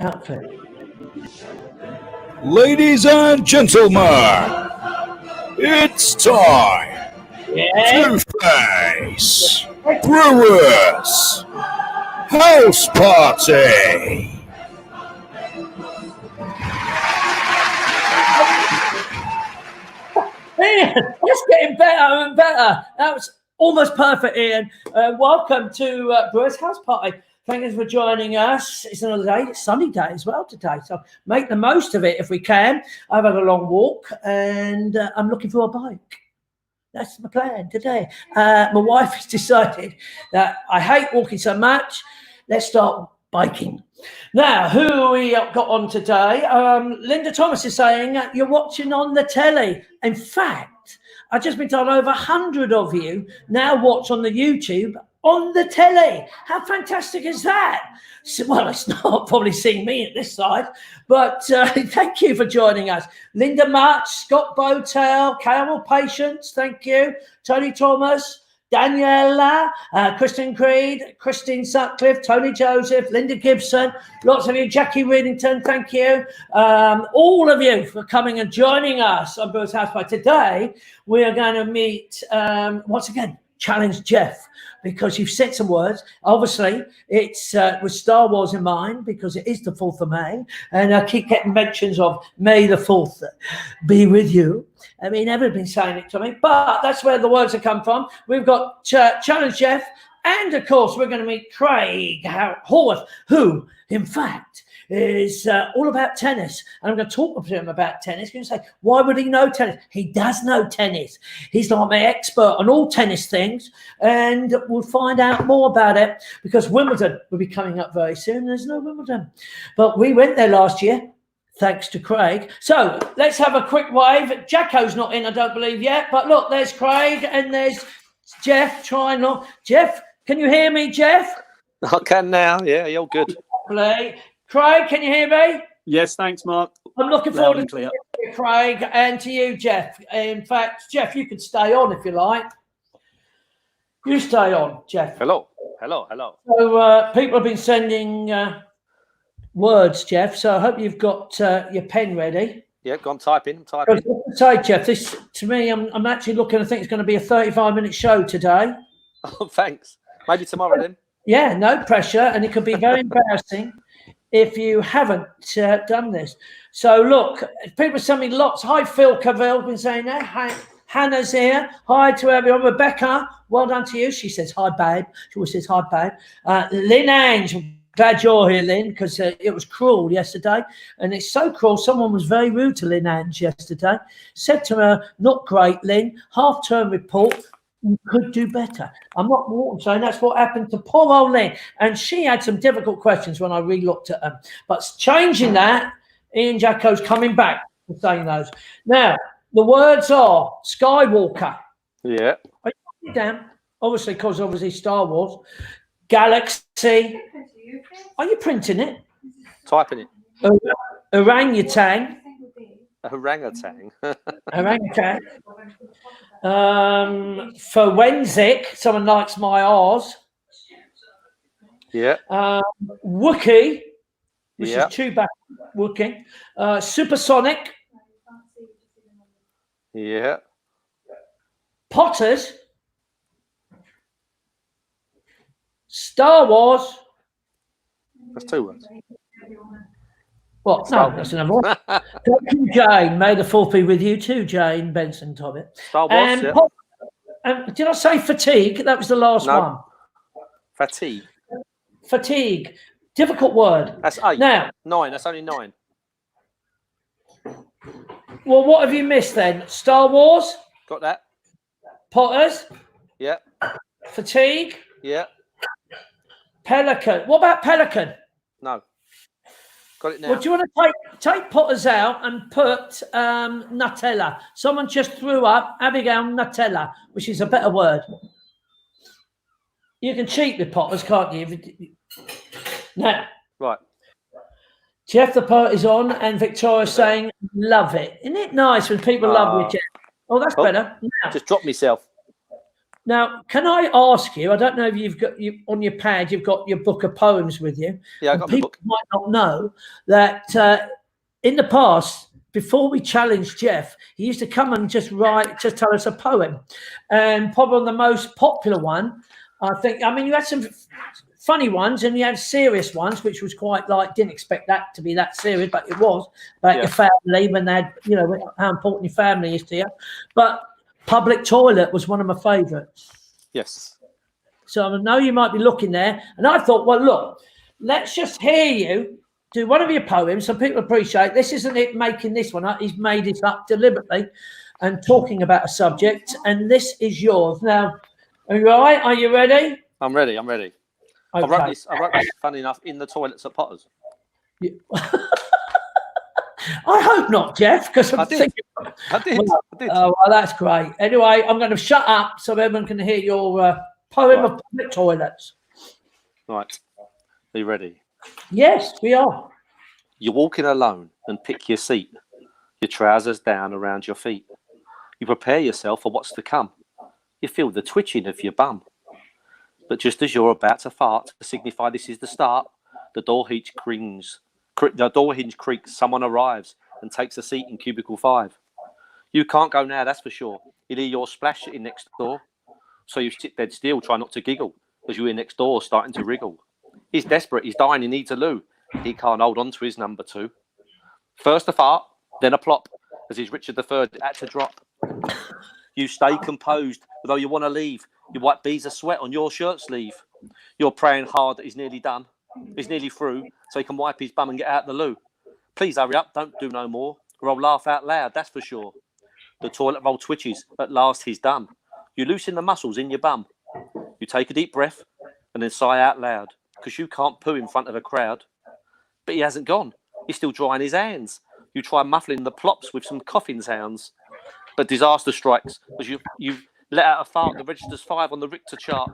outfit. Ladies and gentlemen, it's time to face Brewers House Party. Ian, it's getting better and better. That was almost perfect, Ian. Welcome to Brewers House Party. Thank you for joining us. It's another day. It's sunny day as well today, so make the most of it if we can. I've had a long walk and I'm looking for a bike. That's my plan today. My wife has decided that I hate walking so much. Let's start biking. Now, who we got on today? Linda Thomas is saying you're watching on the telly. In fact, I've just been told over 100 of you now watch on the YouTube on the telly. How fantastic is that? So, well, it's not probably seeing me at this side, but thank you for joining us. Linda Much, Scott Botel, Carol Patience, thank you. Tony Thomas, Daniela, Kristen Creed, Christine Sutcliffe, Tony Joseph, Linda Gibson, lots of you, Jackie Reddington, thank you. All of you for coming and joining us on Brewers House Party. Today, we are going to meet, once again, Chalenge Jeff, because you've said some words. Obviously, it's with Star Wars in mind, because it is the 4th of May, and I keep getting mentions of May the 4th be with you. I mean, everybody's been saying it to me, but that's where the words have come from. We've got Chalenge Jeff, and of course, we're going to meet Craig Hawarth, who, in fact, is all about tennis. And I'm going to talk to him about tennis. You're going to say, why would he know tennis? He does know tennis. He's like my expert on all tennis things. And we'll find out more about it, because Wimbledon will be coming up very soon. There's no Wimbledon. But we went there last year, thanks to Craig. So let's have a quick wave. Jacko's not in, I don't believe yet. But look, there's Craig and there's Jeff. Try not. Jeff, can you hear me, Jeff? I can now. Yeah, you're good. Craig, can you hear me? Yes, thanks, Mark. I'm looking forward to you, Craig, and to you, Jeff. In fact, Jeff, you can stay on if you like. You stay on, Jeff. Hello. So people have been sending words, Jeff, so I hope you've got your pen ready. Yeah, go on, type in. Say, Jeff, this, to me, I'm actually looking, I think it's going to be a 35-minute show today. Oh, thanks. Maybe tomorrow then. Yeah, no pressure, and it could be very embarrassing if you haven't done this. So look, people send me lots. Hi, Phil Cavell, been saying that. Hi, Hannah's here. Hi to everyone. Rebecca, well done to you. She says hi, babe. She always says hi, babe. Lynn Ange, glad you're here, Lynn, because it was cruel yesterday. And it's so cruel. Someone was very rude to Lynn Ange yesterday. Said to her, not great, Lynn. Half-term report. You could do better. I'm not saying that's what happened to poor old Lynn. And she had some difficult questions when I re-looked at them. But changing that, Ian Jacko's coming back for saying those. Now, the words are Skywalker. Yeah. Are you putting it down? Obviously, because obviously Star Wars. Galaxy. Are you printing it? Typing it. Orangutan. Orangutan. Orangutan. Forensic. Someone likes my R's. Yeah. Wookie, which yeah. is Chewbacca. Wookie. Supersonic. Yeah. Potters. Star Wars. That's 2 words. What? No, that's another one. Thank you, Jane. May the 4th be with you too, Jane Benson Tobbit. Star Wars, did I say fatigue? That was the last one. Fatigue. Fatigue. Difficult word. That's 8. Now, 9. That's only 9. Well, what have you missed then? Star Wars? Got that? Potters? Yeah. Fatigue? Yeah. Pelican. What about Pelican? No. Got it now. Well, do you want to take Potters out and put Nutella? Someone just threw up Abigail Nutella, which is a better word. You can cheat with Potters, can't you? Now, right. Jeff the Poet is on, and Victoria's saying, love it. Isn't it nice when people love you, Jeff? Oh, that's better. Now, just drop myself. Now, can I ask you? I don't know if you've got on your pad. You've got your book of poems with you. Yeah, I got my people book. might not know that in the past, before we challenged Jeff, he used to come and just tell us a poem, and probably the most popular one, I think. I mean, you had some funny ones and you had serious ones, which was quite didn't expect that to be that serious, but it was about your family when they had, how important your family is to you. But Public Toilet was one of my favourites. Yes. So I know you might be looking there, and I thought, well, look, let's just hear you do one of your poems so people appreciate this. Isn't it making this one up? He's made it up deliberately and talking about a subject, and this is yours. Now, are you all right? Are you ready? I'm ready. Okay. I wrote this, funny enough, in the toilets at Potter's. Yeah. I hope not, Jeff, because I did. Well, oh, well, that's great. Anyway, I'm going to shut up so everyone can hear your poem of public toilets. Right. Are you ready? Yes, we are. You're walking alone and pick your seat. Your trousers down around your feet. You prepare yourself for what's to come. You feel the twitching of your bum. But just as you're about to fart to signify this is the start, the door hinge creaks, someone arrives and takes a seat in cubicle 5. You can't go now, that's for sure. You'll hear your splash sitting next door. So you sit dead still, try not to giggle, as you hear next door starting to wriggle. He's desperate, he's dying, he needs a loo. He can't hold on to his number 2. First a fart, then a plop, as his Richard III had to drop. You stay composed, although you want to leave. You wipe beads of sweat on your shirt sleeve. You're praying hard that he's nearly done. He's nearly through, so he can wipe his bum and get out the loo. Please hurry up, don't do no more, or I'll laugh out loud, that's for sure. The toilet roll twitches, at last he's done. You loosen the muscles in your bum. You take a deep breath and then sigh out loud, because you can't poo in front of a crowd. But he hasn't gone. He's still drying his hands. You try muffling the plops with some coughing sounds. But disaster strikes, as you let out a fart that registers 5 on the Richter chart.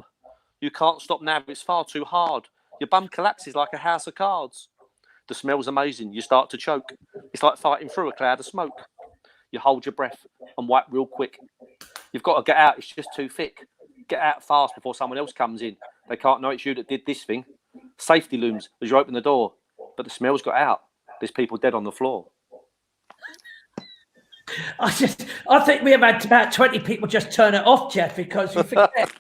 You can't stop now, it's far too hard. Your bum collapses like a house of cards. The smell's amazing, you start to choke. It's like fighting through a cloud of smoke. You hold your breath and wipe real quick. You've got to get out, it's just too thick. Get out fast before someone else comes in. They can't know it's you that did this thing. Safety looms as you open the door, but the smell's got out. There's people dead on the floor. I think we have had about 20 people just turn it off, Jeff, because you forget.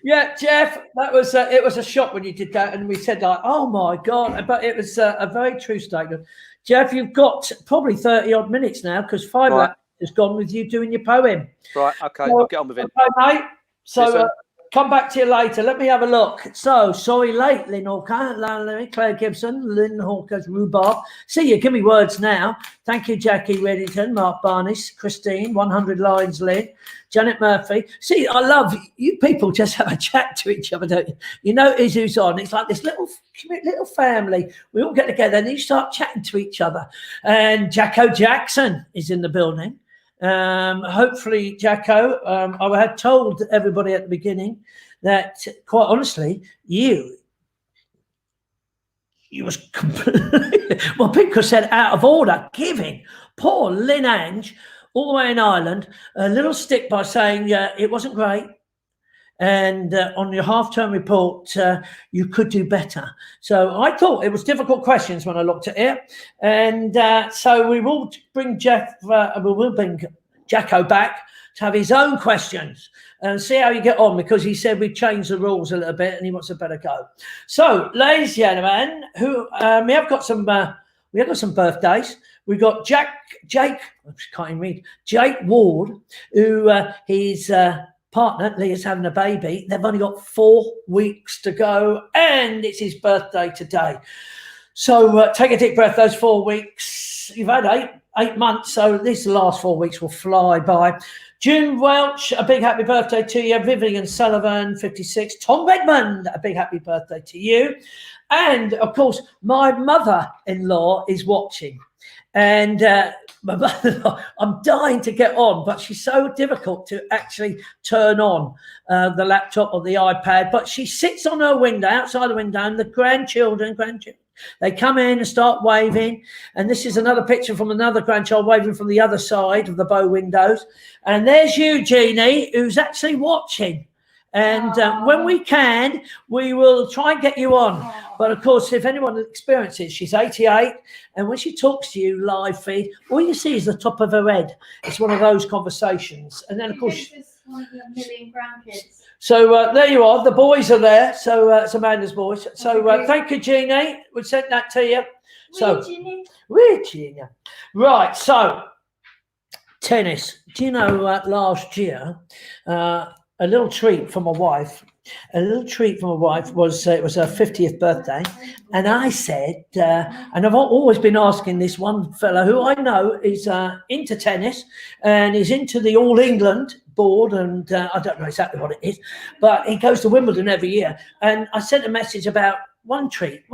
Yeah, Jeff, that was it was a shock when you did that, and we said oh my God, but it was a very true statement. Jeff, you've got probably 30 odd minutes now because 5 laps has gone with you doing your poem. Right, okay, so, I'll get on with it. Okay, mate. So come back to you later. Let me have a look. So, sorry, late, Lynn Hawker, Claire Gibson, Lynn Hawker's Rhubarb. See you, give me words now. Thank you, Jackie Reddington, Mark Barnes, Christine, 100 Lines, Lynn, Janet Murphy. See, I love you people just have a chat to each other, don't you? You know who's on. It's like this little family. We all get together and you start chatting to each other. And Jacko Jackson is in the building. Hopefully, Jacko, I had told everybody at the beginning that, quite honestly, you was completely, well, people said out of order, giving poor Lynn Ange, all the way in Ireland, a little stick by saying it wasn't great. And on your half-term report, you could do better. So I thought it was difficult questions when I looked at it. And so we will bring bring Jacko back to have his own questions and see how you get on, because he said we've changed the rules a little bit and he wants a better go. So, ladies and gentlemen, we have got some birthdays. We've got Jake, I can't even read, Jake Ward, who his partner, Leah's having a baby. They've only got 4 weeks to go, and it's his birthday today. So take a deep breath. Those 4 weeks, you've had 8 months, so these last 4 weeks will fly by. June Welch, a big happy birthday to you. Vivian Sullivan, 56. Tom Redmond, a big happy birthday to you. And, of course, my mother-in-law is watching. And my mother-in-law, I'm dying to get on, but she's so difficult to actually turn on the laptop or the iPad. But she sits on her window, outside the window, and the grandchildren, they come in and start waving. And this is another picture from another grandchild waving from the other side of the bow windows. And there's you, Jeannie, who's actually watching. And when we can, we will try and get you on. But of course, if anyone experiences, she's 88, and when she talks to you live feed, all you see is the top of her head. It's one of those conversations. And then, of course, one of the million grandkids. So there you are. The boys are there. So it's Amanda's boys. So thank you, Jeannie. We sent that to you. So, Jeannie. Right. So tennis. Do you know last year? A little treat for my wife. Was it was her 50th birthday, and I said, and I've always been asking this one fella who I know is into tennis and is into the All England board, and I don't know exactly what it is, but he goes to Wimbledon every year. And I sent a message about one treat,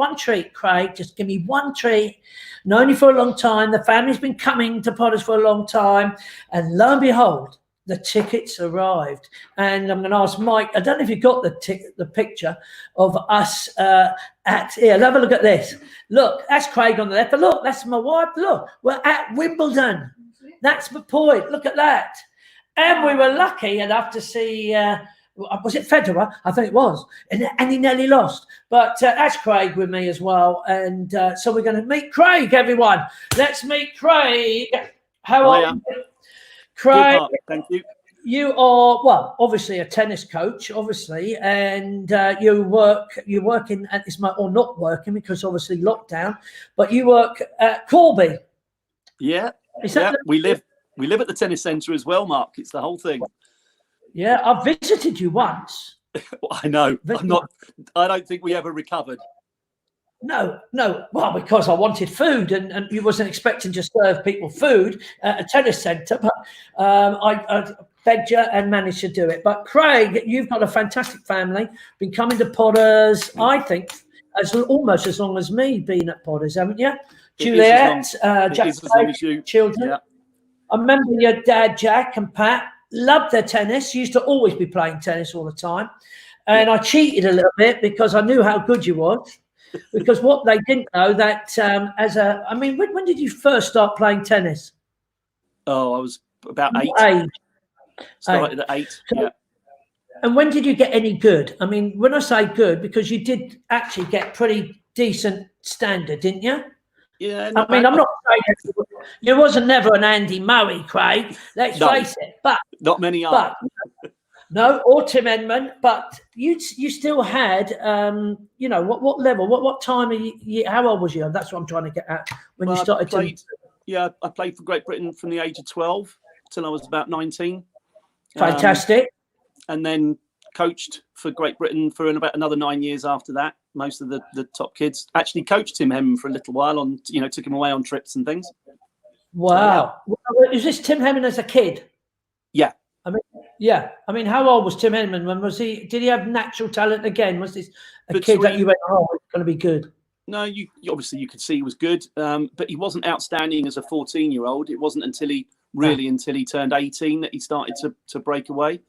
Craig. Just give me one treat. Known you for a long time. The family's been coming to Potters for a long time, and lo and behold, the tickets arrived. And I'm going to ask Mike, I don't know if you got the picture of us here, have a look at this. Look, that's Craig on the left, but look, that's my wife. Look, we're at Wimbledon. That's my point. Look at that. And we were lucky enough to see, was it Federer? I think it was. And he nearly lost. But that's Craig with me as well. And so we're going to meet Craig, everyone. Let's meet Craig. How are you? Craig, thank you. You are, well, obviously a tennis coach, obviously, and you're working at this moment, or not working because obviously lockdown, but you work at Corby. Yeah, we live at the tennis centre as well, Mark. It's the whole thing. Yeah, I've visited you once. I know. I don't think we ever recovered. No. Well, because I wanted food, and you wasn't expecting to serve people food at a tennis centre, but I begged you and managed to do it. But Craig, you've got a fantastic family. Been coming to Potters, I think, almost as long as me being at Potters, haven't you? Juliet, Jack, children. Yeah. I remember your dad, Jack, and Pat loved their tennis. Used to always be playing tennis all the time, and I cheated a little bit because I knew how good you was. Because what they didn't know that when did you first start playing tennis? Oh, I was about 8. Started at 8. So, yeah. And when did you get any good? I mean, when I say good, because you did actually get pretty decent standard, didn't you? Yeah. I'm not saying you wasn't never an Andy Murray, Craig. Let's face it. But not many are. No, or Tim Edman, but you still had, what level, what time of year, how old was you? That's what I'm trying to get at when you started I played for Great Britain from the age of 12 till I was about 19. Fantastic. And then coached for Great Britain for about another 9 years after that. Most of the top kids. Actually coached Tim Hemmon for a little while took him away on trips and things. Wow. So, yeah. Is this Tim Hemmon as a kid? Yeah. I mean, how old was Tim Edman? When was he? Did he have natural talent again? Was this kid that you went, oh, it's going to be good? No, you obviously you could see he was good, but he wasn't outstanding as a 14-year-old. It wasn't until he turned 18 that he started to break away.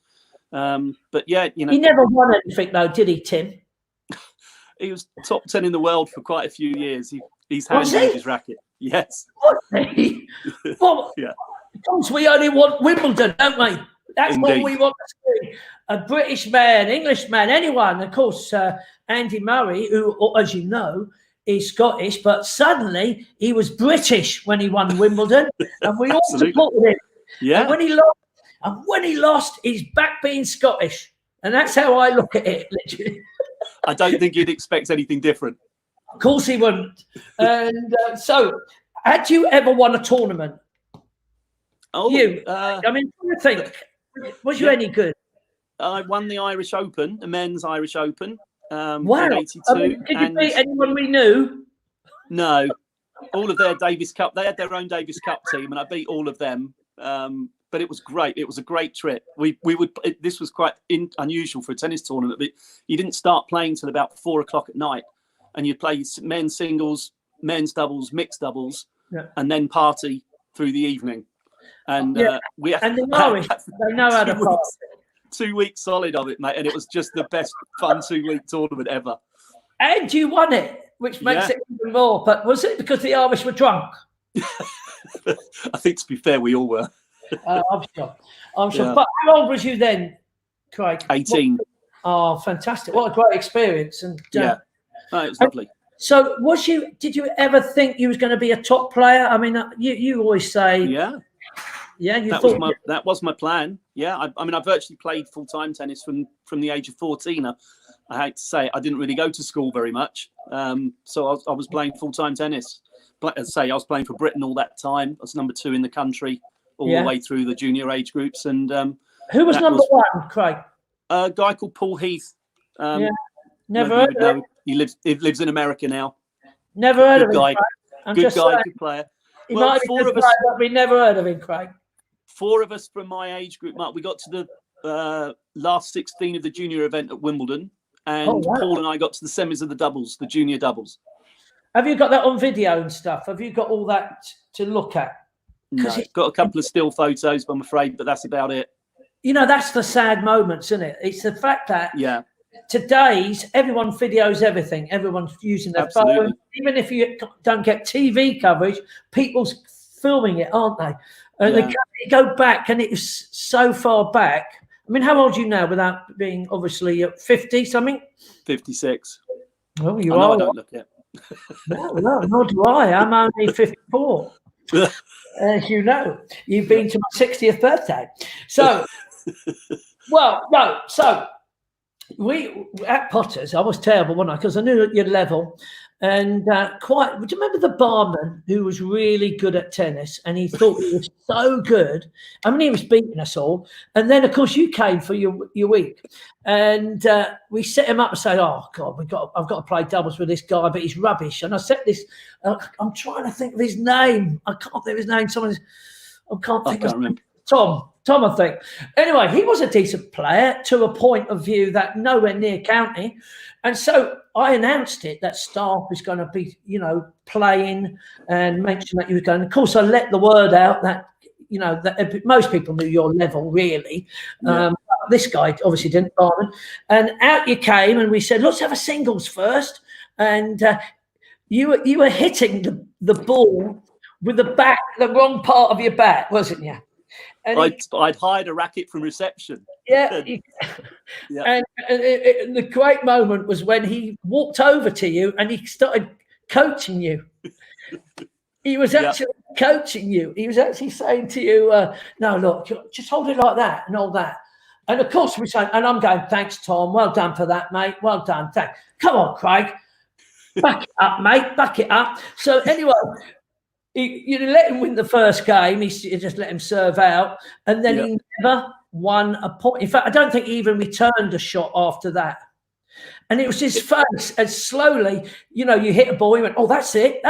But yeah, he never won anything though, did he, Tim? He was top 10 in the world for quite a few years. He's handled his racket. Yes. Well, yeah. Because we only want Wimbledon, don't we? That's Indeed. what we want to see. A British man, English man, anyone. Of course, Andy Murray, who, as you know, is Scottish, but suddenly he was British when he won Wimbledon, and we all supported him. Yeah. And when he lost, he's back being Scottish, and that's how I look at it. Literally. I don't think you'd expect anything different. Of course, he wouldn't. And so, had you ever won a tournament? Oh, I think. Was you any good? I won the Irish Open, the men's Irish Open. Wow. In 82. Did you beat anyone we knew? No. All of their Davis Cup. They had their own Davis Cup team, and I beat all of them. But it was great. It was a great trip. This was quite unusual for a tennis tournament, but you didn't start playing till about 4 o'clock at night, and you'd play men's singles, men's doubles, mixed doubles, and then party through the evening, and we had, and the Irish, they know how to party. 2 weeks solid of it, mate, and it was just the best fun 2-week tournament ever. And you won it, which makes it even more. But was it because the Irish were drunk? I think, to be fair, we all were. I'm sure. Yeah. But how old was you then, Craig? 18. Oh, fantastic! What a great experience! And it was lovely. So, did you ever think you was going to be a top player? I mean, you always say, yeah. That was my plan. Yeah, I mean, I virtually played full-time tennis from the age of 14. I hate to say it, I didn't really go to school very much, so I was playing full-time tennis. But as I say, I was playing for Britain all that time. I was number 2 in the country all the way through the junior age groups. And who was number 1, Craig? A guy called Paul Heath. Never heard of him. He lives in America now. Never heard of him. Guy. Good guy, good player. He might be good player, but we never heard of him, Craig. 4 of us from my age group, Mark, we got to the last 16 of the junior event at Wimbledon, and Paul and I got to the semis of the doubles, the junior doubles. Have you got that on video and stuff? Have you got all that to look at? No, got a couple of still photos, I'm afraid, but that's about it. You know, that's the sad moments, isn't it? It's the fact that today's everyone videos everything. Everyone's using their phone. Even if you don't get TV coverage, people's filming it, aren't they? And they go back, and it was so far back. I mean, how old are you now without being obviously 50 something? 56. Oh, you are. I don't look it. No, nor do I. I'm only 54. As you know, you've been to my 60th birthday. So, so we at Potter's, I was terrible, wasn't I? Because I knew your level. And do you remember the barman who was really good at tennis, and he thought he was so good? I mean, he was beating us all. And then, of course, you came for your week, and we set him up and said, "Oh God, I've got to play doubles with this guy, but he's rubbish." And I set this. I'm trying to think of his name. I can't think of his name. I can't remember. Tom, I think. Anyway, he was a decent player to a point of view that nowhere near county. And so I announced it that staff is going to be, playing, and mentioned that you were going. Of course, I let the word out that, that most people knew your level, really. Yeah. This guy obviously didn't, Barman. And out you came, and we said, let's have a singles first. And you were hitting the ball with the wrong part of your bat, wasn't you? I'd hired a racket from reception. Yeah. And the great moment was when he walked over to you and he started coaching you. He was actually coaching you. He was actually saying to you, no, look, just hold it like that and all that. And of course, we're saying, and I'm going, thanks, Tom. Well done for that, mate. Well done. Thanks. Come on, Craig. Back it up, mate. Back it up. So anyway, you let him win the first game. You just let him serve out, and then he never won a point. In fact, I don't think he even returned a shot after that. And it was his face, and slowly, you hit a ball. He went, "Oh, that's it,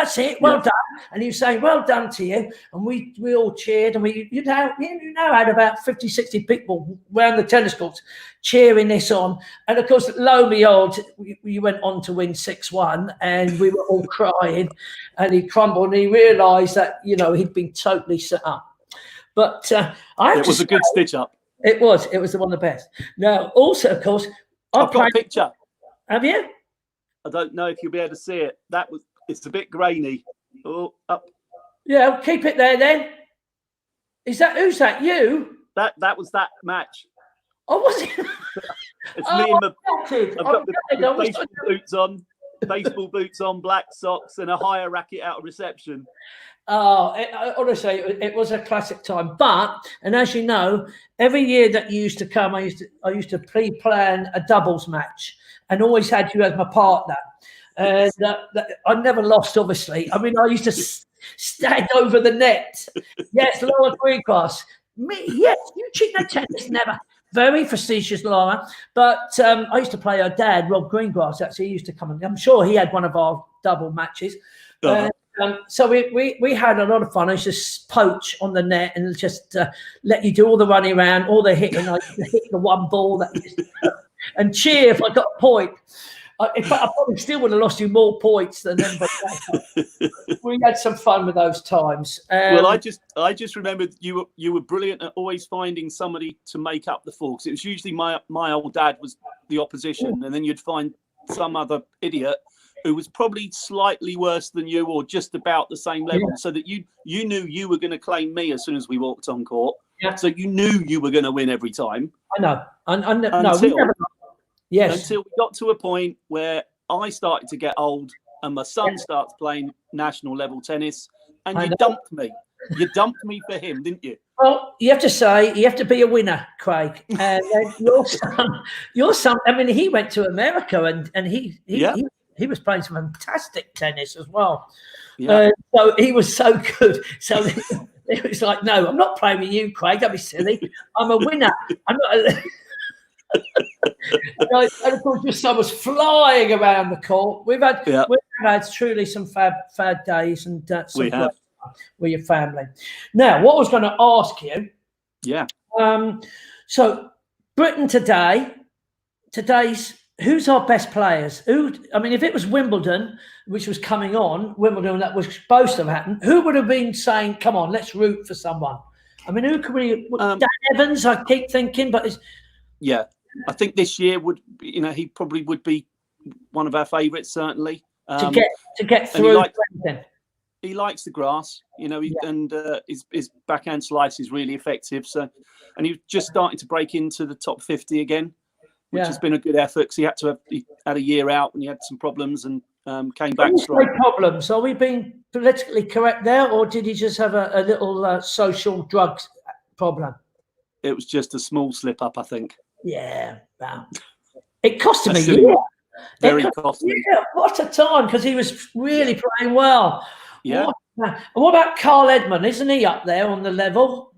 well done." And he was saying, "Well done to you." And we all cheered, and you had about 50, 60 people around the tennis courts cheering this on. And of course, lo and behold, we went on to win 6-1, and we were all crying. And he crumbled, and he realised that he'd been totally set up. But it was a good stitch up. It was one of the best. Now, also, of course, I've got a picture. Have you? I don't know if you'll be able to see it. It's a bit grainy. Oh, up. Yeah, keep it there then. Who's that? You? That was that match. Oh, was it? It's me and I've got the baseball boots on, black socks, and a higher racket out of reception. Oh, honestly, it was a classic time. And as you know, every year that you used to come, I used to pre-plan a doubles match, and always had you as my partner. And I never lost, obviously. I mean, I used to stand over the net. Yes, Laura Greengrass. Me, yes, you cheat no tennis, never. Very facetious, Laura. But I used to play her dad, Rob Greengrass. Actually, he used to come and I'm sure he had one of our double matches. So we had a lot of fun. I used to poach on the net and just let you do all the running around, all the hitting. I used to hit the one ball and cheer if I got a point. In fact, I probably still would have lost you more points than anybody else. We had some fun with those times. Well, I just remembered you were brilliant at always finding somebody to make up the four, because it was usually my old dad was the opposition, and then you'd find some other idiot who was probably slightly worse than you or just about the same level, so that you knew you were going to claim me as soon as we walked on court. Yeah. So you knew you were going to win every time. I know. Until we got to a point where I started to get old and my son starts playing national level tennis, and you dumped me. You dumped me for him, didn't you? Well, you have to say, you have to be a winner, Craig. And your son, I mean, he went to America and he was playing some fantastic tennis as well. Yeah. So he was so good. So it was like, no, I'm not playing with you, Craig. Don't be silly. I'm a winner. I'm not. And of course, your son was flying around the court. We've had truly some fab days and some fun with your family. Now, what I was going to ask you. Yeah. So Britain today's who's our best players? If it was Wimbledon, which was coming on, Wimbledon that was supposed to happen, who would have been saying, "Come on, let's root for someone"? I mean, who could we? Dan Evans, I keep thinking, but it's. Yeah, I think this year he probably would be one of our favourites, certainly. To get through. He likes the grass, and his backhand slice is really effective. So, and he's just starting to break into the top 50 again, which has been a good effort. Because he had a year out and he had some problems and came back strong. Problems? Are we being politically correct there, or did he just have a little social drugs problem? It was just a small slip up, I think. Yeah, wow. It cost him a year. Very costly. Yeah, what a time, because he was really playing well. Yeah. And what about Carl Edmund? Isn't he up there on the level?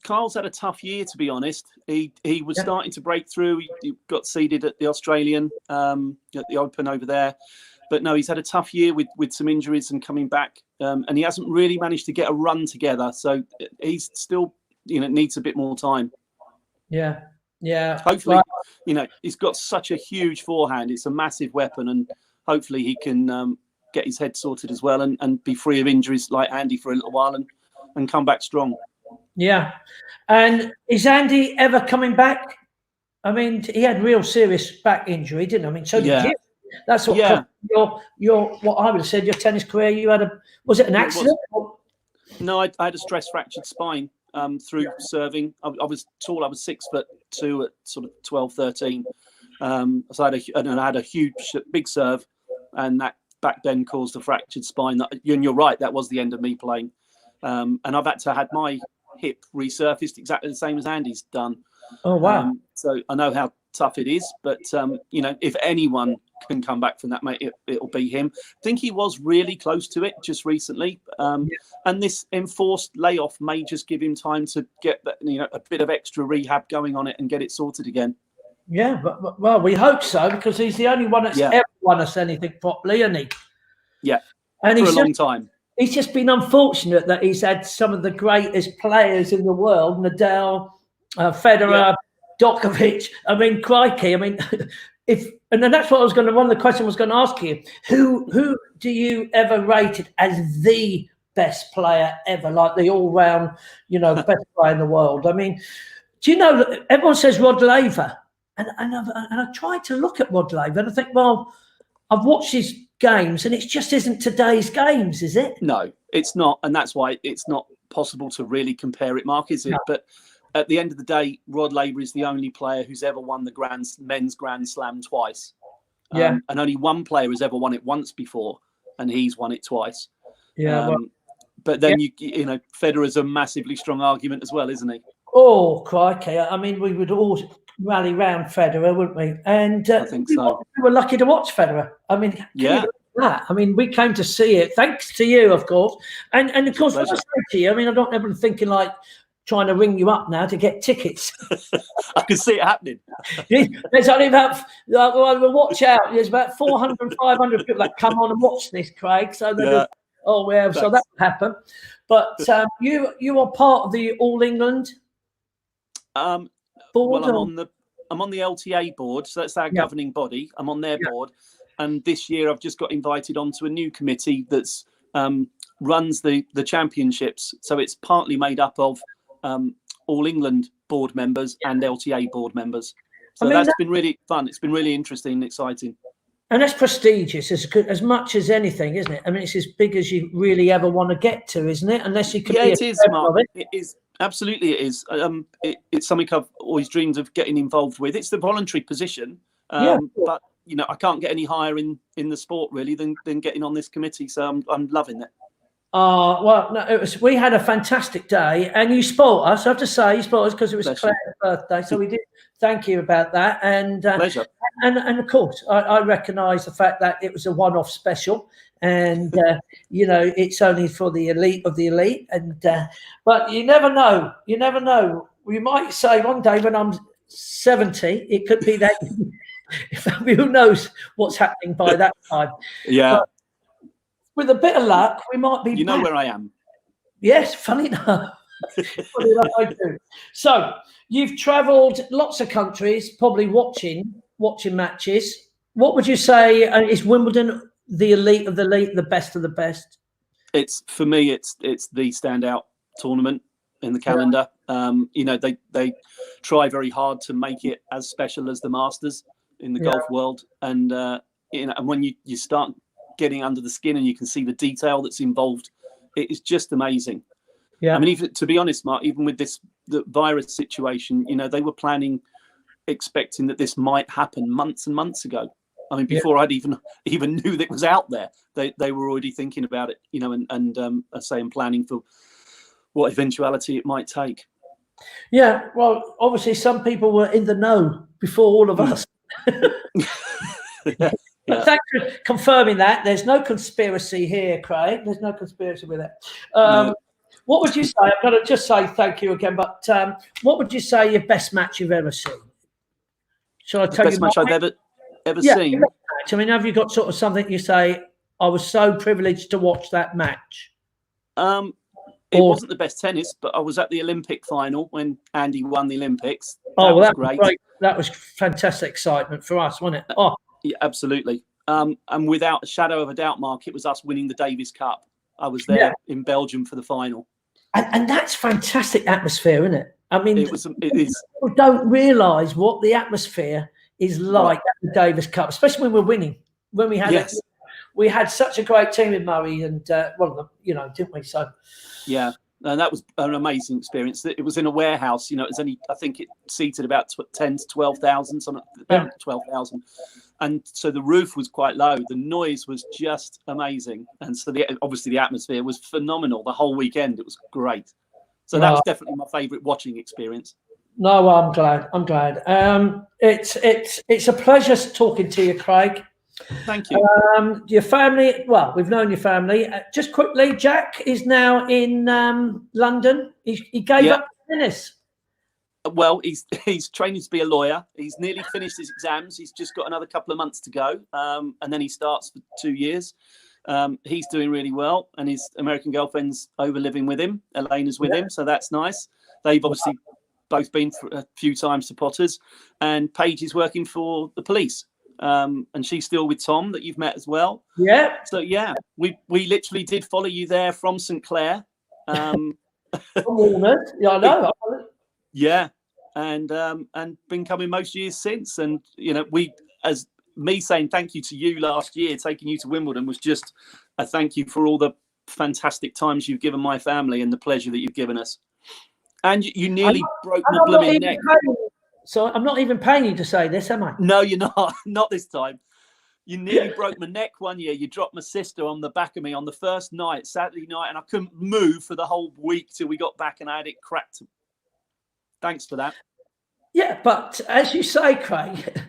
Carl's had a tough year, to be honest. He was starting to break through. He got seeded at the Australian, at the Open over there. But no, he's had a tough year with some injuries and coming back. And he hasn't really managed to get a run together. So he's still, needs a bit more time. Yeah. Yeah. Hopefully, he's got such a huge forehand. It's a massive weapon. And hopefully he can get his head sorted as well and be free of injuries like Andy for a little while and come back strong. Yeah. And is Andy ever coming back? I mean, he had real serious back injury, didn't he? I mean, so did you. That's what your what I would have said, your tennis career, was it an accident? No, I had a stress fractured spine through serving. I was tall, I was 6'2" at sort of 12, 13. So I had a huge, big serve, and that back then caused a fractured spine. And you're right, that was the end of me playing. And I've had to have my hip resurfaced exactly the same as Andy's done. Oh, wow. So I know how tough it is, but if anyone can come back from that, mate, it'll be him. I think he was really close to it just recently, and this enforced layoff may just give him time to get a bit of extra rehab going on it and get it sorted again. Yeah, but well, we hope so, because he's the only one that's ever won us anything properly, isn't he? Yeah, and for a long time. He's just been unfortunate that he's had some of the greatest players in the world, Nadal, Federer, Djokovic. I mean, crikey. I mean, and then that's what I was one of the questions I was going to ask you. Who do you ever rate it as the best player ever, like the all-round, best player in the world? I mean, do you know that everyone says Rod Laver, and I tried to look at Rod Laver, and I think, well, I've watched his games, and it just isn't today's games, is it? No, it's not, and that's why it's not possible to really compare it, Mark, is it? No. But at the end of the day, Rod Laver is the only player who's ever won the men's Grand Slam twice. And only one player has ever won it once before, and he's won it twice. But then Federer's a massively strong argument as well, isn't he? Oh, crikey! I mean, we would all rally round Federer, wouldn't we? And I think so. We were lucky to watch Federer. I mean, that. I mean, we came to see it thanks to you, of course. And of course, what I say to you, I mean, I don't ever thinking like trying to ring you up now to get tickets. I can see it happening. There's only about, watch out, there's about 400, 500 people that come on and watch this, Craig. So so that will happen. But you are part of the All England board? Well, the LTA board, so that's our governing body. I'm on their board, and this year I've just got invited onto a new committee that's runs the championships. So it's partly made up of All England board members and LTA board members. So that's been really fun. It's been really interesting and exciting. And that's prestigious as much as anything, isn't it? I mean, it's as big as you really ever want to get to, isn't it? Unless you could. Yeah, it is, Mark. It is. Absolutely, it is. It's something I've always dreamed of getting involved with. It's the voluntary position, but I can't get any higher in the sport really than getting on this committee. So I'm loving it. Well, no, we had a fantastic day, and you spoilt us. I have to say, you spoilt us because it was Claire's birthday. So we did thank you about that. And pleasure. And of course, I recognise the fact that it was a one-off special, and it's only for the elite of the elite. And but you never know. You never know. We might say one day when I'm 70, it could be that. Who knows what's happening by that time? Yeah. But with a bit of luck, we might be. You know where I am. Yes, funny enough. Funny enough, I do. So you've travelled lots of countries, probably watching matches. What would you say is Wimbledon the elite of the elite, the best of the best? For me, it's the standout tournament in the calendar. They try very hard to make it as special as the Masters in the golf world, and and when you start getting under the skin and you can see the detail that's involved, it is just amazing. I mean, even to be honest, Mark, even with the virus situation, they were expecting that this might happen months and months ago. I mean, before I'd even knew that it was out there, they were already thinking about it, and planning for what eventuality it might take. Yeah, well, obviously some people were in the know before all of us. But thanks for confirming that. There's no conspiracy here, Craig. There's no conspiracy with it. No. What would you say? I'm going to just say thank you again, but what would you say your best match you've ever seen? Shall I tell you? Best match I've ever seen? I mean, have you got sort of something you say, I was so privileged to watch that match? It wasn't the best tennis, but I was at the Olympic final when Andy won the Olympics. That was great. That was fantastic excitement for us, wasn't it? Oh, yeah, absolutely. And without a shadow of a doubt, Mark, it was us winning the Davis Cup. I was there in Belgium for the final. And that's fantastic atmosphere, isn't it? I mean, it is. People don't realise what the atmosphere is like at the Davis Cup, especially when we're winning. When we had we had such a great team with Murray and one of them, didn't we? So yeah, and that was an amazing experience. It was in a warehouse. It was only, I think it seated about 10 to 12,000, something about 12,000. And so the roof was quite low. The noise was just amazing. And so obviously the atmosphere was phenomenal the whole weekend. It was great. So that was definitely my favourite watching experience. No, I'm glad. It's a pleasure talking to you, Craig. Thank you. Your family, well, we've known your family. Just quickly, Jack is now in London. He gave up tennis. Well, he's training to be a lawyer. He's nearly finished his exams. He's just got another couple of months to go, and then he starts for 2 years. He's doing really well, and his American girlfriend's over living with him. Elena's with him, so that's nice. They've obviously both been a few times to Potters, and Paige is working for the police, and she's still with Tom that you've met as well. Yeah. So we literally did follow you there from St Clair. From Walnut. Yeah, I know. Yeah, and been coming most years since, and as me saying thank you to you last year, taking you to Wimbledon was just a thank you for all the fantastic times you've given my family and the pleasure that you've given us. And you nearly broke my blooming neck. So I'm not even paying you to say this, am I? No, you're not. Not this time. You nearly broke my neck one year. You dropped my sister on the back of me on the first night, Saturday night, and I couldn't move for the whole week till we got back, and I had it cracked. Thanks for that. Yeah, but as you say, Craig,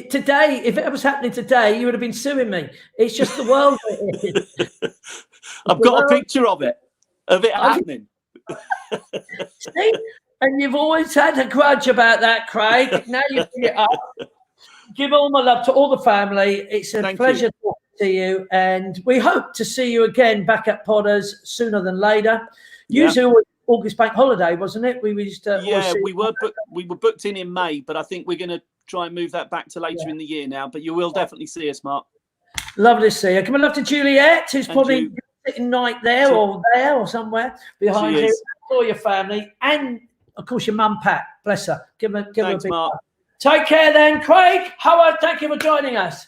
today, if it was happening today, you would have been suing me. It's just the world. I've got a picture of it happening. See? And you've always had a grudge about that, Craig. Now you pick it up. Give all my love to all the family. It's a pleasure talking to you, and we hope to see you again back at Potters sooner than later. Usually August bank holiday, wasn't it? We used to. We were booked in May, but I think we're going to try and move that back to later in the year now. But you will definitely see us, Mark. Lovely to see you. Come on up to Juliet, who's probably sitting right there or somewhere behind you. All your family, and of course your mum, Pat. Bless her. Give her a big Mark. hug. Take care then, Craig Hawarth. Thank you for joining us.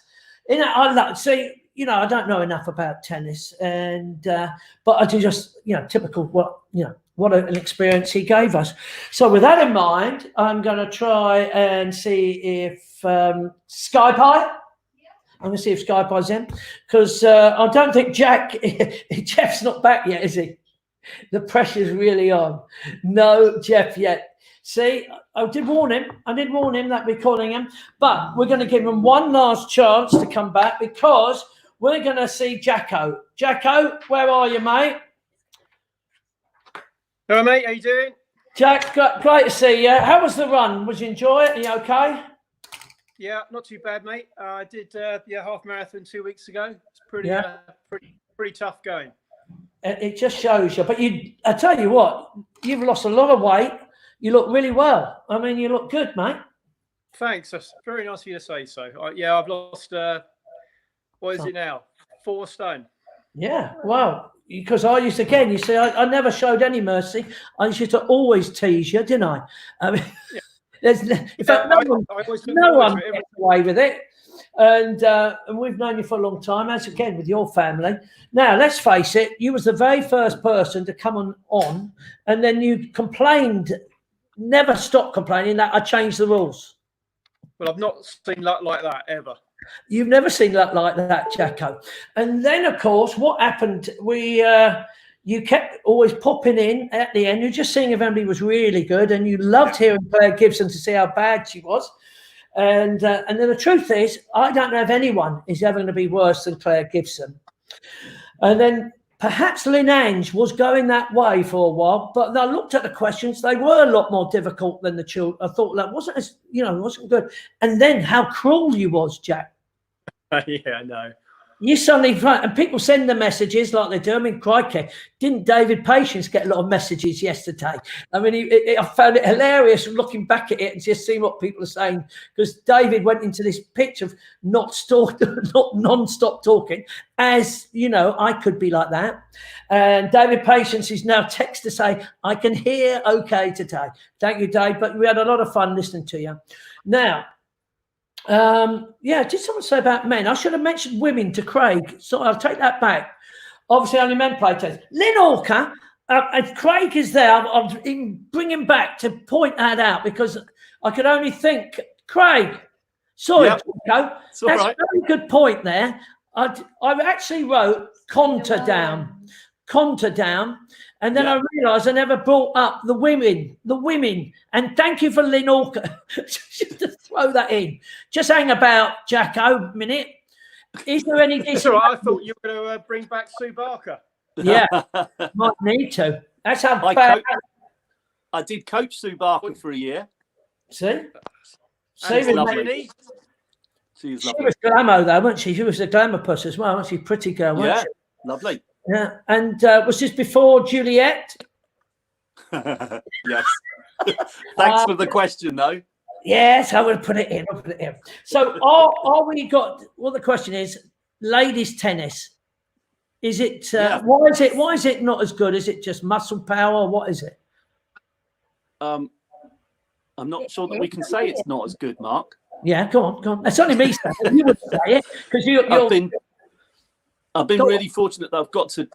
I don't know enough about tennis, and but I do just typical what an experience he gave us. So with that in mind, I'm going to try and see if Skypie. I'm going to see if Skypie's in, because I don't think Jeff's not back yet, is he? The pressure's really on. No Jeff yet. See, I did warn him that we're calling him, but we're going to give him one last chance to come back, because we're going to see Jacko. Jacko, where are you, mate? Hello, mate. How you doing? Jack, great to see you. How was the run? Was you enjoy it? Are you okay? Yeah, not too bad, mate. I did half marathon 2 weeks ago. It's pretty tough going. It just shows you. But I tell you what, you've lost a lot of weight. You look really well. I mean, you look good, mate. Thanks. That's very nice of you to say so. I've lost, what is it now? 4 stone. Yeah, wow. Because I used to, again, you see, I never showed any mercy. I used to always tease you, didn't I? I mean, in fact, no one gets away with it. And we've known you for a long time, as again with your family. Now, let's face it, you was the very first person to come on, and then you complained, never stopped complaining that I changed the rules. Well, I've not seen luck like that ever. You've never seen luck like that, Jacko. And then, of course, what happened? You kept always popping in at the end. You're just seeing if anybody was really good, and you loved hearing Claire Gibson to see how bad she was. And then the truth is, I don't know if anyone is ever going to be worse than Claire Gibson. And then perhaps Lynn Ange was going that way for a while, but I looked at the questions; they were a lot more difficult than the children. I thought that wasn't wasn't good. And then how cruel you was, Jack. Yeah, I know. You suddenly, and people send the messages like they do. I mean, crikey, didn't David Patience get a lot of messages yesterday? I mean, I found it hilarious looking back at it and just seeing what people are saying, because David went into this pitch of not non-stop talking, as you know, I could be like that. And David Patience is now text to say, I can hear okay today. Thank you, Dave. But we had a lot of fun listening to you. Now, did someone say about men? I should have mentioned women to Craig, so I'll take that back. Obviously, only men play tennis. Lynn Orca, and Craig is there. I'll bring him back to point that out, because I could only think, Craig, sorry, Jacko, that's right. A very good point there. I actually wrote Conter down, and then I realised I never brought up the women. And thank you for Lynn Orca, just to throw that in. Just hang about, Jacko, a minute. Is there any? That's all right. I thought you were going to bring back Sue Barker. Yeah, might need to. That's how I did coach Sue Barker for a year. See? She's lovely. She was glamour, though, wasn't she? She was a glamour puss as well, wasn't she? Pretty girl, wasn't she? Lovely. Yeah, and was this before Juliet? Yes. Thanks for the question, though. Yes, I will put it in. So, are we got? Well, the question is, ladies' tennis. Is it? Why is it not as good? Is it just muscle power? What is it? I'm not sure that we can say it's not as good, Mark. Yeah, go on. It's only me saying it. You would say it, because you're. I've been really fortunate that I've got to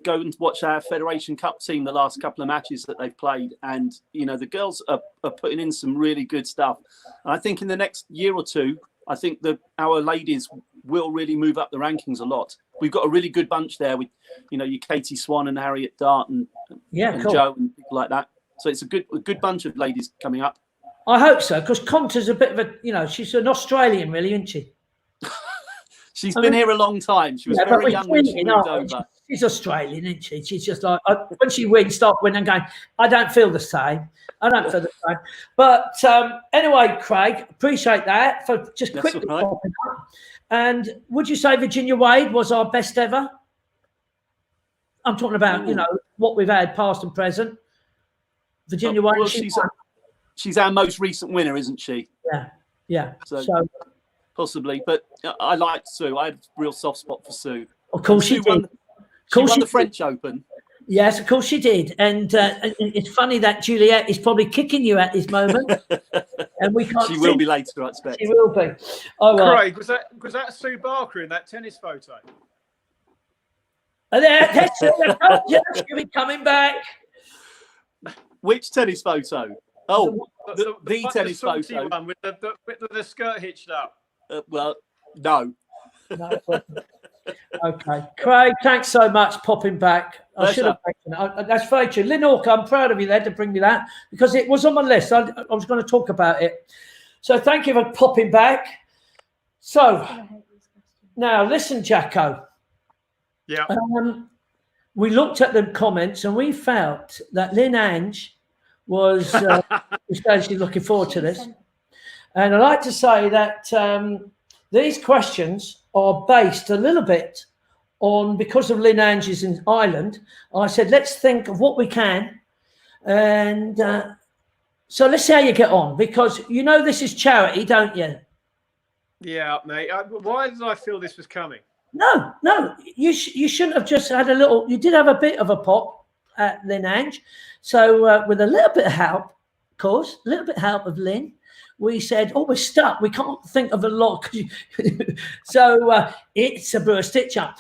go and watch our Federation Cup team the last couple of matches that they've played, and the girls are putting in some really good stuff. And I think in the next year or two, I think that our ladies will really move up the rankings a lot. We've got a really good bunch there with your Katie Swan and Harriet Dart and Joe and people like that. So it's a good bunch of ladies coming up. I hope so, because Conter's a bit of a she's an Australian, really, isn't she? She's been here a long time. She was very young when she moved over. She's Australian, isn't she? She's just like, when she wins, start winning, going, I don't feel the same. But anyway, Craig, appreciate that for just quickly popping up. And would you say Virginia Wade was our best ever? I'm talking about, what we've had, past and present. Virginia Well, won. she's our most recent winner, isn't she? Yeah. So, So possibly, but I like Sue. I had a real soft spot for Sue. of course she Sue did. won the French Open. Yes, of course she did. And it's funny that Juliet is probably kicking you at this moment, and we can't. She will be later, I expect. She will be. All right. Craig, was that Sue Barker in that tennis photo? That's she'll be coming back. Which tennis photo? Oh, the tennis salty photo. one with the skirt hitched up. Well, no. No, okay, Craig, thanks so much popping back. I should have taken it. That's very true. Lynn Hawker, I'm proud of you there to bring me that because it was on my list. I was going to talk about it. So thank you for popping back. So now listen, Jacko. Yeah. We looked at the comments and we felt that Lynn Ange was especially looking forward to this. And I'd like to say that these questions are based a little bit on, because of Lynn Ange's in Ireland, I said, let's think of what we can. And so let's see how you get on, because you know this is charity, don't you? Yeah, mate. Why did I feel this was coming? No, you shouldn't have just had a little. You did have a bit of a pop at Lynn Ange. So with a little bit of help, of course, a little bit of help of Lynn, we said, we're stuck. We can't think of a lot. So it's a Brewer Stitch Up.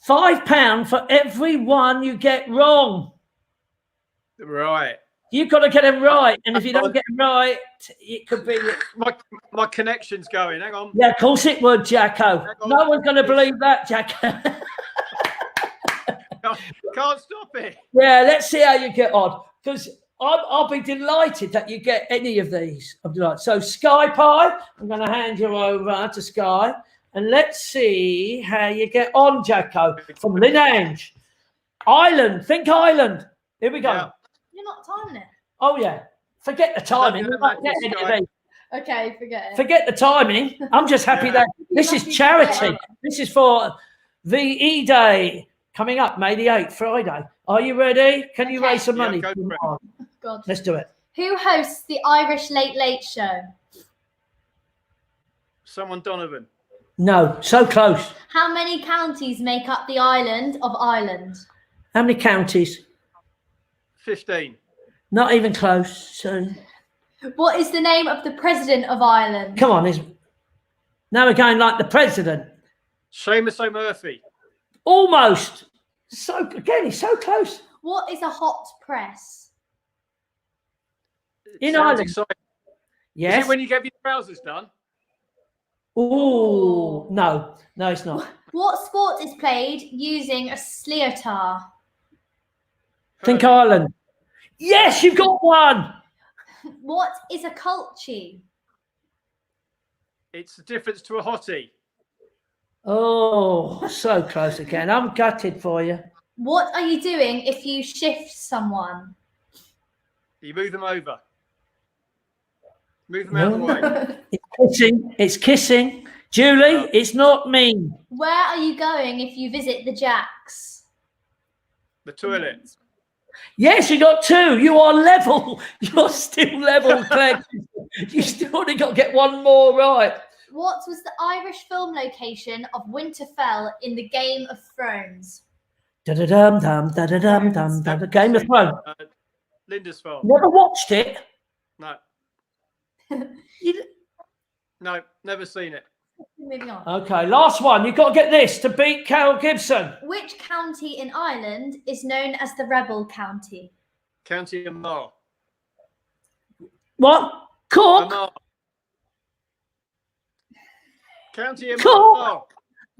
£5 for every one you get wrong. Right. You've got to get them right. And if you don't get them right, it could be... My connection's going. Hang on. Yeah, of course it would, Jacko. No one's going to believe that, Jacko. Can't stop it. Yeah, let's see how you get on. Because I'll be delighted that you get any of these. I'm delighted. So Sky Pie, I'm going to hand you over to Sky. And let's see how you get on, Jacko, from Lynn Ange. Ireland. Think Ireland. Here we go. Yeah. You're not timing it. Oh, yeah. Forget the timing. Okay, forget it. Forget the timing. I'm just happy that this is charity. This is for VE Day coming up May the 8th, Friday. Are you ready? Can you raise some money? Go for it. God. Let's do it. Who hosts the Irish Late Late Show? Someone Donovan. No, so close. How many counties make up the island of Ireland? How many counties? 15. Not even close. So What is the name of the President of Ireland? come on, now we're going like the president. Seamus O'Murphy. Almost. So again, he's so close. What is a hot press? In Sounds Ireland. exciting. Yes. Is it when you get your trousers done? Oh no, it's not. What sport is played using a sliotar? Think Ireland. Yes, you've got one. What is a culture? It's the difference to a hottie. Oh, so close again. I'm gutted for you. What are you doing if you shift someone? You move them over. Move them out of the way. It's kissing. Julie, it's not mean. Where are you going if you visit the Jacks? The toilet. Yes, you got two. You are level. You're still level, Clegg. You still only got to get one more right. What was the Irish film location of Winterfell in the Game of Thrones? Da-da-dum-dum, da-da-dum-dum, da-da. Game of Thrones. Lindisfarne. Never watched it. No. You- No, never seen it. Moving on. Okay, last one. You've got to get this to beat Carol Gibson. Which county in Ireland is known as the Rebel County? County Armagh. What? Cork? Armagh. County Armagh. Cork.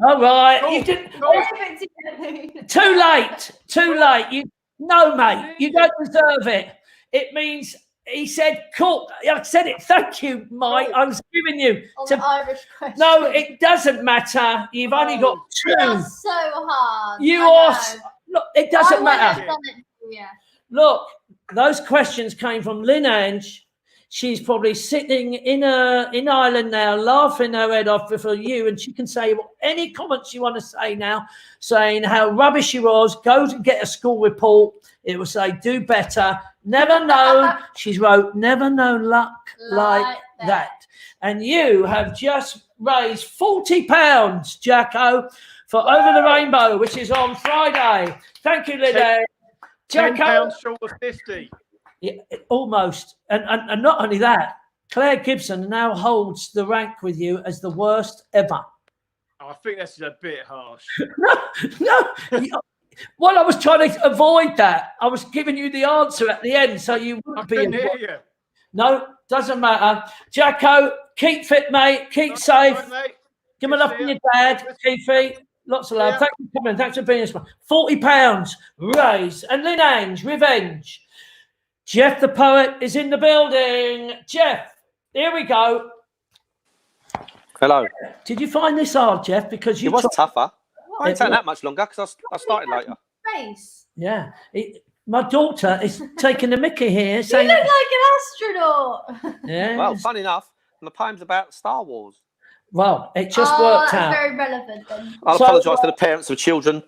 All right. Cork. You didn't. Cork. Too late. Too late. No, mate. You don't deserve it. It means he said Cork. I said it. Thank you, Mike. I was giving you. On the Irish question. No, it doesn't matter. You've only got two. That's so hard. You I are. know. Look, it doesn't I wouldn't matter. have done it, yeah. Look, those questions came from Lynn Ange. She's probably sitting in Ireland now, laughing her head off for you, and she can say any comments you want to say now, saying how rubbish she was. Go and get a school report. It will say do better. Never known. She's wrote, never known luck like that. And you have just raised £40, Jacko, for Over the Rainbow, which is on Friday. Thank you, Linda. Jacko. £10 short of 50. Yeah, almost. And not only that, Claire Gibson now holds the rank with you as the worst ever. Oh, I think that's a bit harsh. No. Well, I was trying to avoid that. I was giving you the answer at the end, so you wouldn't be. Couldn't hear you. No, doesn't matter. Jacko, keep fit, mate. Keep safe. Right, mate. Give me love from your dad, Keithy. Lots of love. Thanks for coming. Thanks for being here. £40 raised. And Lynn Ange, revenge. Jeff the Poet is in the building. Jeff, here we go. Hello. Did you find this hard, Jeff? Because you it was tougher. I didn't take It- that much longer because I started later. Face. Yeah. My daughter is taking the mickey here, You saying, look like an astronaut. yeah. Well, fun enough, the poem's about Star Wars. Well, it just Oh, worked that's out. very relevant then. I'll So, apologise to the parents of children.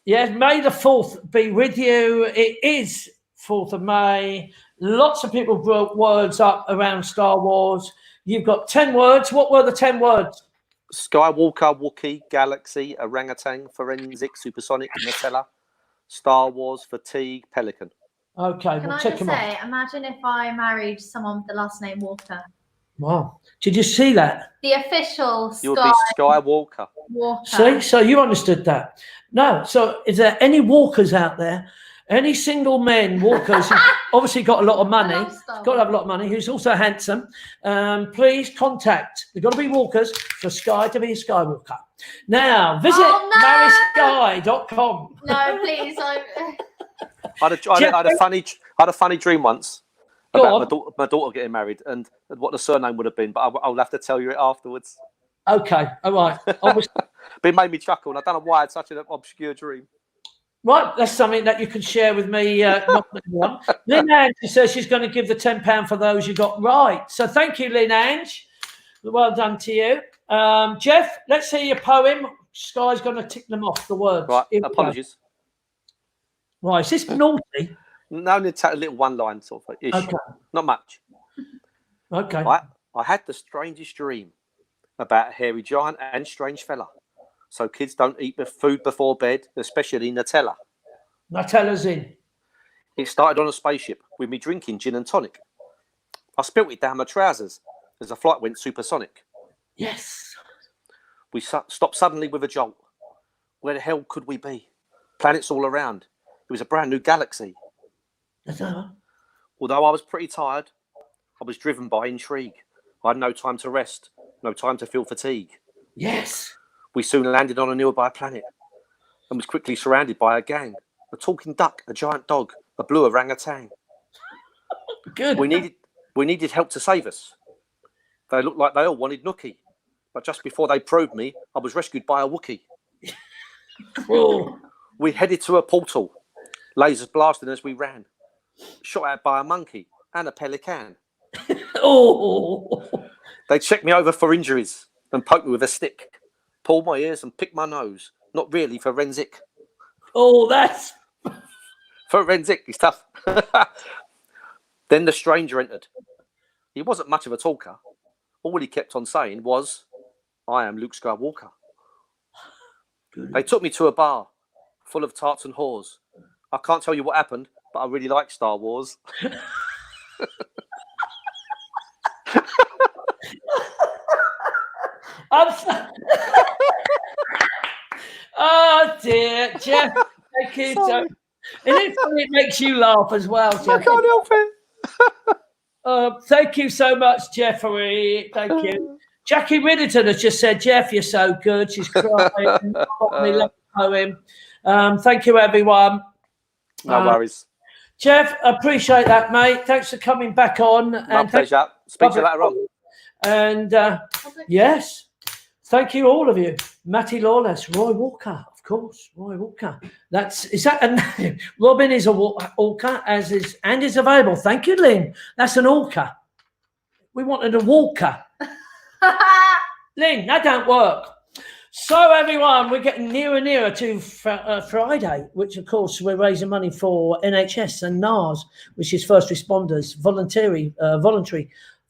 Yes, May the 4th be with you. It is 4th of May. Lots of people brought words up around Star Wars. You've got 10 words. What were the 10 words? Skywalker, Wookiee, Galaxy, Orangutan, Forensic, Supersonic, Nutella, Star Wars, Fatigue, Pelican. Okay, Can we'll I check just them say, off. imagine if I married someone with the last name Walker. Wow. Did you see that? The official You would be Skywalker. Walker. See? So you understood that. No. So is there any walkers out there? Any single men, walkers, who've obviously got a lot of money, I love Star got to have a lot of money, who's also handsome, please contact. They've got to be walkers for Sky to be a Skywalker. Now, visit marysky.com. No, please. I had a funny dream once Go about my daughter getting married and what the surname would have been, but I'll have to tell you it afterwards. Okay, all right. Obviously, But it made me chuckle, and I don't know why I had such an obscure dream. right, that's something that you can share with me. Not everyone. Lynn Ange says she's going to give the £10 for those you got right. So thank you, Lynn Ange. Well done to you. Jeff, let's hear your poem. Sky's going to tick them off, the words. Right, Here we go. apologies. Right, is this naughty? No, need to take a little one-line sort of issue. Okay. Not much. Okay. I had the strangest dream about a hairy giant and strange fella. So kids don't eat the food before bed, especially Nutella. Nutella's in. It started on a spaceship with me drinking gin and tonic. I spilt it down my trousers as the flight went supersonic. Yes. We stopped suddenly with a jolt. Where the hell could we be? Planets all around. It was a brand new galaxy. Although I was pretty tired, I was driven by intrigue. I had no time to rest, no time to feel fatigue. Yes. We soon landed on a nearby planet and was quickly surrounded by a gang. A talking duck, a giant dog, a blue orangutan. Good. We needed help to save us. They looked like they all wanted nookie. But just before they probed me, I was rescued by a Wookiee. Cool. We headed to a portal, lasers blasting as we ran. Shot at by a monkey and a pelican. Oh. They checked me over for injuries and poked me with a stick. Pulled my ears and picked my nose. Not really forensic. Oh, that's... Forensic is tough. Then the stranger entered. He wasn't much of a talker. All he kept on saying was, I am Luke Skywalker. They took me to a bar full of tarts and whores. I can't tell you what happened, but I really like Star Wars. Oh dear, Jeff. Thank you. So, it makes you laugh as well, Jeff. I can't help it. Thank you so much, Jeffrey. Thank you. Jackie Riddleton has just said, Jeff, you're so good. She's crying. We love the poem. Thank you, everyone. No worries. Jeff, appreciate that, mate. Thanks for coming back on. My pleasure. Speak to you later on. And yes, thank you, all of you. Matty Lawless, Roy Walker, of course, Roy Walker. Is that a name? Robin is a Walker, as is and is available. Thank you, Lynn. That's an Walker. We wanted a Walker. Lynn, that don't work. So, everyone, we're getting nearer and nearer to Friday, which, of course, we're raising money for NHS and NARS, which is first responders, voluntary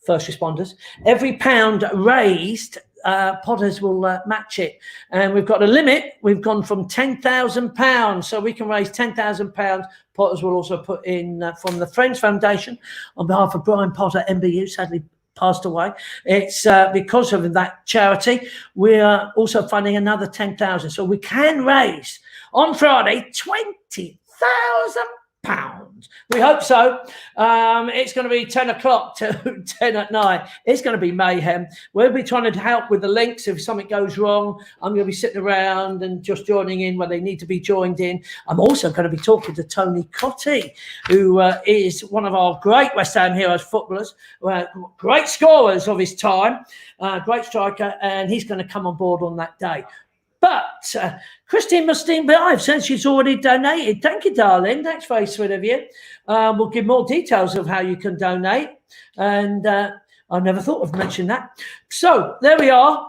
first responders. Every pound raised, Potters will match it. And we've got a limit. We've gone from £10,000, so we can raise £10,000. Potters will also put in from the Friends Foundation on behalf of Brian Potter, MBU, sadly passed away. It's because of that charity. We are also funding another 10,000, so we can raise on Friday £20,000. We hope so. It's going to be 10 o'clock to 10 at night. It's going to be mayhem. We'll be trying to help with the links. If something goes wrong, I'm going to be sitting around and just joining in where they need to be joined in. I'm also going to be talking to Tony Cottee, who is one of our great West Ham Heroes footballers, great scorers of his time, great striker, and he's going to come on board on that day. But Christine Mustine Bive says she's already donated. Thank you, darling. That's very sweet of you. We'll give more details of how you can donate. And I never thought of mentioning that. So there we are.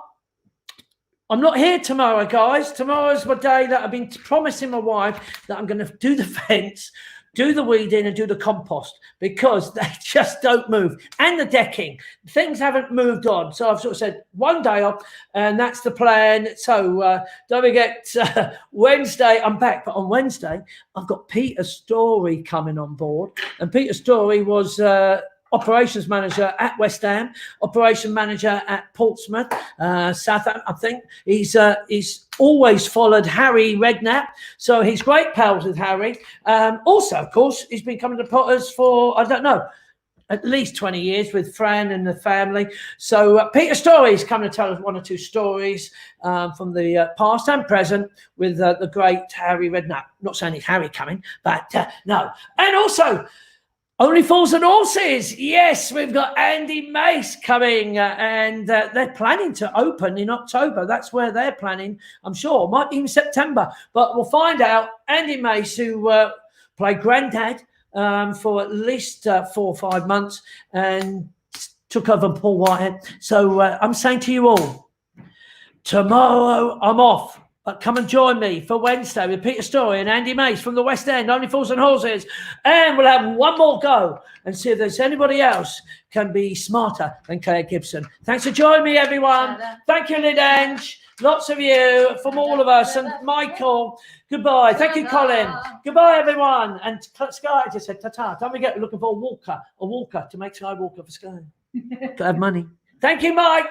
I'm not here tomorrow, guys. Tomorrow's my day that I've been promising my wife that I'm going to do the fence, do the weeding and do the compost because they just don't move. And the decking. Things haven't moved on. So I've sort of said one day off and that's the plan. So don't forget Wednesday, I'm back. But on Wednesday, I've got Peter Story coming on board. And Peter Story was operations manager at West Ham, operation manager at Portsmouth, Southampton, I think. He's always followed Harry Redknapp, so he's great pals with Harry. Also, of course, he's been coming to Potters for, I don't know, at least 20 years with Fran and the family. So Peter Story is coming to tell us one or two stories from the past and present with the great Harry Redknapp. Not saying it's Harry coming, but no. And also, Only Fools and Horses. Yes, we've got Andy Mace coming and they're planning to open in October. That's where they're planning, I'm sure. Might be in September, but we'll find out. Andy Mace, who played Grandad for at least 4 or 5 months and took over Paul Whitehead. So I'm saying to you all, tomorrow I'm off. But come and join me for Wednesday with Peter Story and Andy Mace from the West End, Only Fools and Horses. And we'll have one more go and see if there's anybody else can be smarter than Claire Gibson. Thanks for joining me, everyone. Thank you, Lidange. Lots of you from all of us. And Michael, goodbye. Thank you, Colin. Goodbye, everyone. And Sky just said, ta-ta. Don't forget, we're looking for a walker to make Sky Walker for Sky. Got to have money. Thank you, Mike.